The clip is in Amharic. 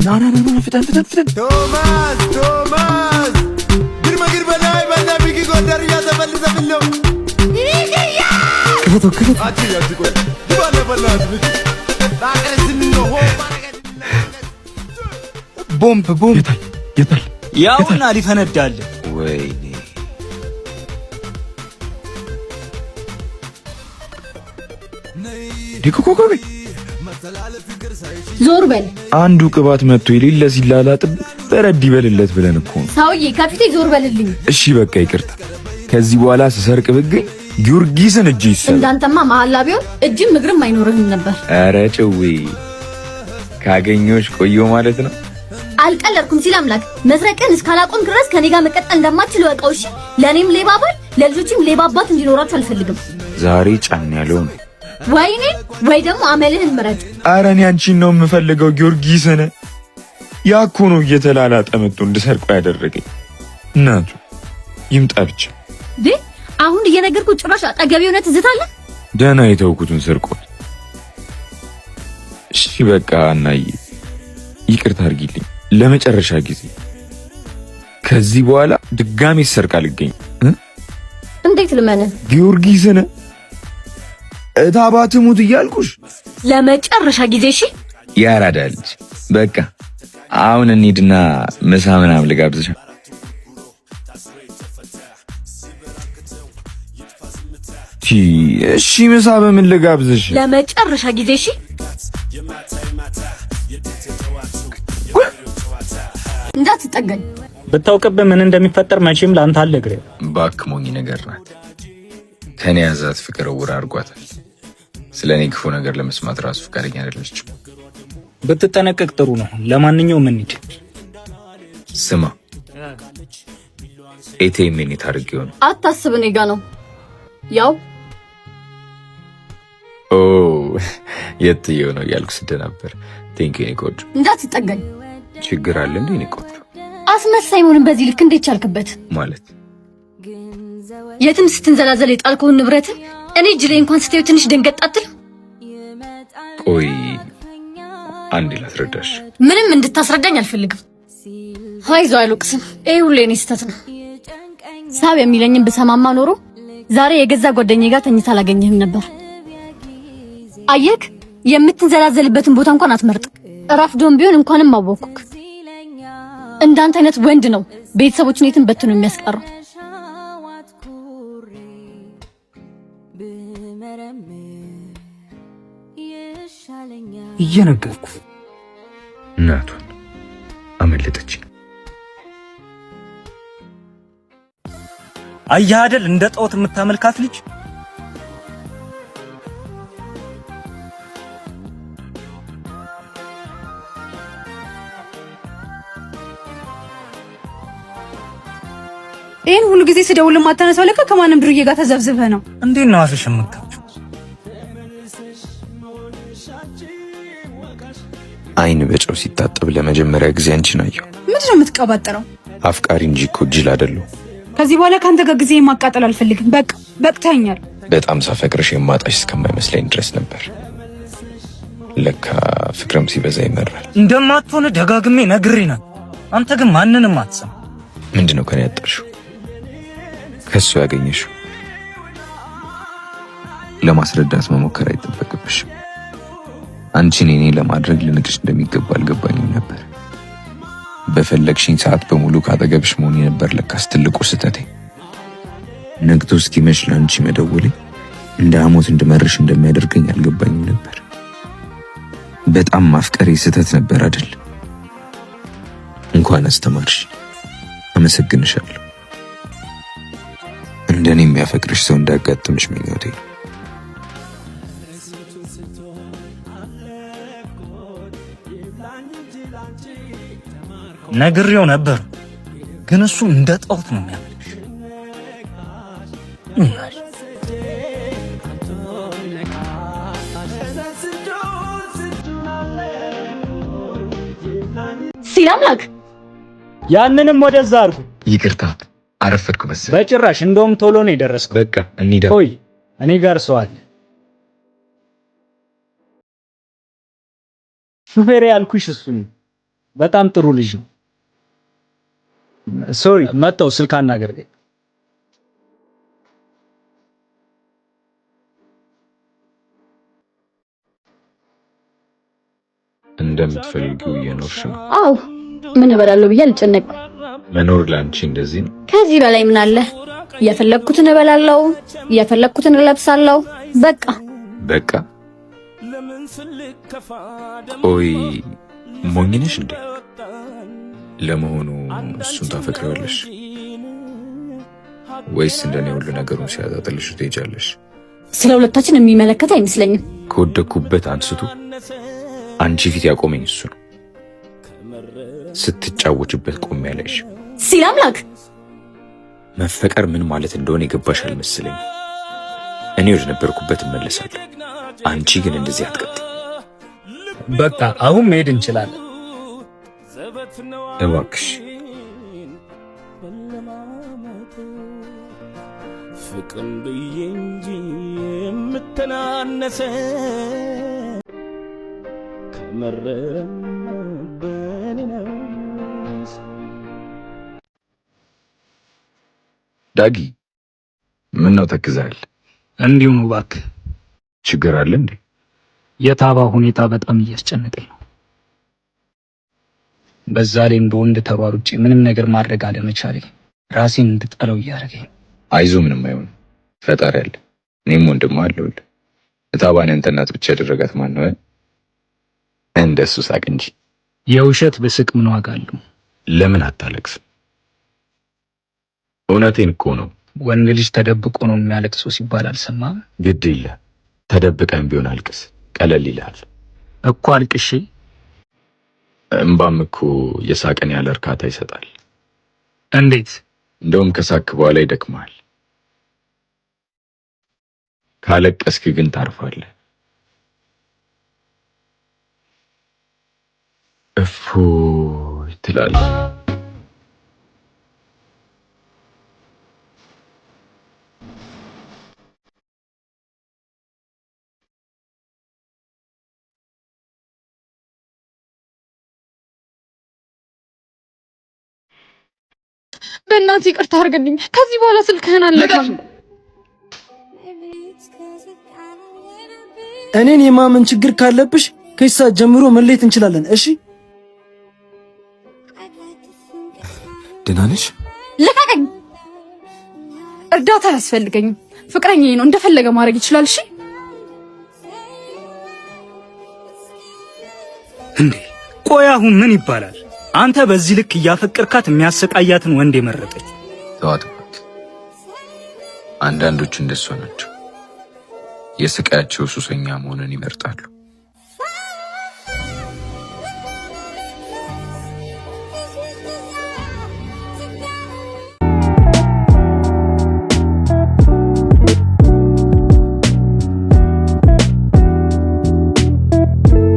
ና ፍጠን ቶማስ ግርማ በላይ በላ ቢጊ ጎደር ያተፈልዘብለው ክፈቶ ባለ በላት ታቀስን ነው ቦምብ የታል ያውና ሊፈነዳል። ወይኔ ዲኮኮኮ ዞር በል። አንዱ ቅባት መጥቶ የሌለ ሲላላጥ በረድ ይበልለት ብለን እኮ ነው። ሰውዬ ከፊቴ ዞር በልልኝ። እሺ በቃ ይቅርታ። ከዚህ በኋላ ስሰርቅ ብገኝ ጊዮርጊስን እጅ ይሰራል። እንዳንተማ መሐላ ቢሆን እጅም እግርም አይኖርህም ነበር። ኧረ ጭዌ ካገኘሁሽ ቆየሁ ማለት ነው። አልቀለድኩም ሲል አምላክ መስረቅን እስካላቆም ድረስ ከኔ ጋር መቀጠል እንደማትችል ወቀው። እሺ ለኔም ሌባ ባል ለልጆችም ሌባ አባት እንዲኖራችሁ አልፈልግም። ዛሬ ጫን ያለው ነው። ወይኔ ወይ ደግሞ አመልህን ምረጥ። ኧረ እኔ አንቺን ነው የምፈልገው ጊዮርጊስን። ያ እኮ ነው እየተላላጠ መጥቶ እንድሰርቀው ያደረገኝ። እናቱ ይምጣ ብቻ። አሁን እየነገርኩት ጭራሽ አጠገቤ ሆነ ትዝታለህ። ደህና የተውኩትን ስርቆት። እሺ በቃ እናዬ ይቅርታ አድርጊልኝ ለመጨረሻ ጊዜ። ከዚህ በኋላ ድጋሜ ሰርቅ አልገኝ። እንዴት ልመንህ ጊዮርጊስን እታባት ሙት እያልኩሽ ለመጨረሻ ጊዜ። እሺ ያራዳ ልጅ በቃ አሁን እንሂድና ምሳ ምናምን ልጋብዝሽ። እሺ ምሳ በምን ልጋብዝሽ? ለመጨረሻ ጊዜ። እሺ እንዳትጠገኝ። ብታውቅብህ ምን እንደሚፈጠር መቼም ላንተ አልነግርህም። እባክህ ሞኝ ነገር ናት። ከኔ ያዛት ፍቅር እውር አድርጓታል። ስለኔ ክፉ ነገር ለመስማት ራሱ ፍቃደኛ አይደለችም። ብትጠነቀቅ ጥሩ ነው። ለማንኛውም እንሂድ። ስማ ኤቲኤም ምን ታርጊው ነው? አታስብ፣ እኔ ጋ ነው ያው። ኦ የትየው ነው ያልኩ ስደ ነበር። ቴንክ ዩ ኒኮድ። እንዳትጠገኝ። ችግር አለ እንዴ ኒኮድ? አስመሳይ መሆንን በዚህ ልክ እንዴት ቻልክበት? ማለት የትም ስትንዘላዘል የጣልከውን ንብረት እኔ እጅ ላይ እንኳን ስትየው ትንሽ ደንገጥ አትል? ቆይ አንዴ ላስረዳሽ። ምንም እንድታስረዳኝ አልፈልግም። አይዞህ አይሉቅስም። ይሄ ሁሉ የኔ ስህተት ነው። ሳብ የሚለኝን ብሰማማ ኖሮ ዛሬ የገዛ ጓደኛዬ ጋር ተኝታ አላገኘህም ነበር። አየክ፣ የምትንዘላዘልበትን ቦታ እንኳን አትመርጥ። እራፍዶም ቢሆን እንኳንም አወኩክ። እንዳንተ አይነት ወንድ ነው ቤተሰቦችን የትን በትኖ የሚያስቀረው። እየነገርኩ እናቱን አመለጠች። አየህ አይደል እንደ ጣዖት የምታመልካት ልጅ። ይሄን ሁሉ ጊዜ ስደውል ማታነሳው ለካ ከማንም ድርዬ ጋር ተዘብዝበህ ነው። እንዴት ነው አፍሽ የምትከፍቺው? አይን በጨው ሲታጠብ ለመጀመሪያ ጊዜ አንቺን አየሁ። ምንድነው የምትቀባጠረው? አፍቃሪ እንጂ እኮ ጅል አይደለሁ። ከዚህ በኋላ ካንተ ጋር ጊዜ ማቃጠል አልፈልግም። በቃ በቅተኛል። በጣም ሳፈቅርሽ የማጣሽ እስከማይመስለኝ ድረስ ነበር። ለካ ፍቅርም ሲበዛ ይመራል። እንደማትሆነ ደጋግሜ ነግሬና አንተ ግን ማንንም አትሰማ። ምንድነው ከኔ ያጣሽው? ከሱ ያገኘሽው? ለማስረዳት መሞከር አይጠበቅብሽም። አንቺን እኔ ለማድረግ ልንግርሽ እንደሚገባ አልገባኝም ነበር። በፈለግሽኝ ሰዓት በሙሉ ካጠገብሽ መሆን ነበር ለካስ ትልቁ ስህተቴ። ነግቶ እስኪመሽ ለአንቺ መደወሌ እንደ ሐሞት እንድመርሽ እንደሚያደርገኝ አልገባኝም ነበር። በጣም ማፍቀሬ ስህተት ነበር አይደል? እንኳን አስተማርሽ። አመሰግንሻለሁ። እንደኔ የሚያፈቅርሽ ሰው እንዳጋጥምሽ ምኞቴ። ነግሬው ነበር ግን እሱ እንደ ጣዖት ነው የሚያመልክሽ። ሲል አምላክ ያንንም ወደዛ አድርጉ። ይቅርታ አረፈድኩ መሰለኝ። በጭራሽ እንደውም ቶሎ ነው የደረስኩት። በቃ እንሂድ። ቆይ እኔ ጋር ሰው አለ። ሹፌሬ ያልኩሽ እሱን በጣም ጥሩ ልጅ ነው። ሶሪ መጣው ስልክ አናገረኝ። እንደምትፈልጊው እየኖርሽ ነው? አዎ ምን እበላለሁ ብዬ አልጨነቅም። መኖር ላንቺ እንደዚህ ነው? ከዚህ በላይ ምን አለ? የፈለኩትን እበላለሁ፣ የፈለኩትን እለብሳለሁ። በቃ ቆይ ሞኝ ነሽ እንዴ? ለመሆኑ እሱን ታፈቅሪዋለሽ ወይስ እንደኔ ሁሉ ነገሩን ሲያጣጥልሽ ትሄጃለሽ? ስለ ሁለታችን የሚመለከት አይመስለኝም። ከወደኩበት አንስቶ አንቺ ፊት ያቆመኝ እሱ ነው። ስትጫወችበት ቆም ያለሽ ሲል አምላክ መፈቀር ምን ማለት እንደሆነ የገባሽ አልመሰለኝ። እኔ ወደ ነበርኩበት እመለሳለሁ። አንቺ ግን እንደዚህ አትቀጥይ። በቃ አሁን መሄድ እንችላለን። እባክሽ ፍቅርን ብዬ እንጂ የምተናነሰ ከመረም በኔ ነው። ዳጊ ምን ነው ተክዛል? እንዲሁ ነው እባክህ። ችግር አለ እንዴ? የታባ ሁኔታ በጣም እያስጨነቀኝ ነው። በዛ ላይ እንደ ወንድ ተሯሩጬ ምንም ነገር ማድረግ አለመቻሌ ራሴን እንድጠለው እያደረገኝ። አይዞ ምንም አይሆን፣ ፈጣሪ አለ። እኔም ወንድም አለሁልህ። እታባን ያንተ እናት ብቻ ያደረጋት ማን ነው? እንደሱ ሳቅ እንጂ የውሸት ብስቅ ምን ዋጋ አለው? ለምን አታለቅስ? እውነቴን እኮ ነው። ወንድ ልጅ ተደብቆ ነው የሚያለቅሰው ሲባል አልሰማም? ግድ ይለ ተደብቀን ቢሆን አልቅስ፣ ቀለል ይላል እኮ። አልቅሽ እምባም እኮ የሳቅን ያለ እርካታ ይሰጣል። እንዴት? እንደውም ከሳክ በኋላ ይደክማል። ካለቀስክ ግን ታርፋለህ። እፎይ ትላለህ። በእናትህ ይቅርታ አድርግልኝ። ከዚህ በኋላ ስልክህን አልነካም። እኔን የማመን ችግር ካለብሽ ከዚህ ሰዓት ጀምሮ መለየት እንችላለን። እሺ ደህና ነሽ? ልቀቀኝ። እርዳታ አያስፈልገኝም። ፍቅረኛዬ ነው፣ እንደፈለገ ማድረግ ይችላል። እሺ እንዴ ቆይ አሁን ምን ይባላል? አንተ በዚህ ልክ እያፈቀርካት የሚያሰቃያትን ወንድ የመረጠች? ተዋት። አንዳንዶች እንደሷ ናቸው። የስቃያቸው ሱሰኛ መሆንን ይመርጣሉ።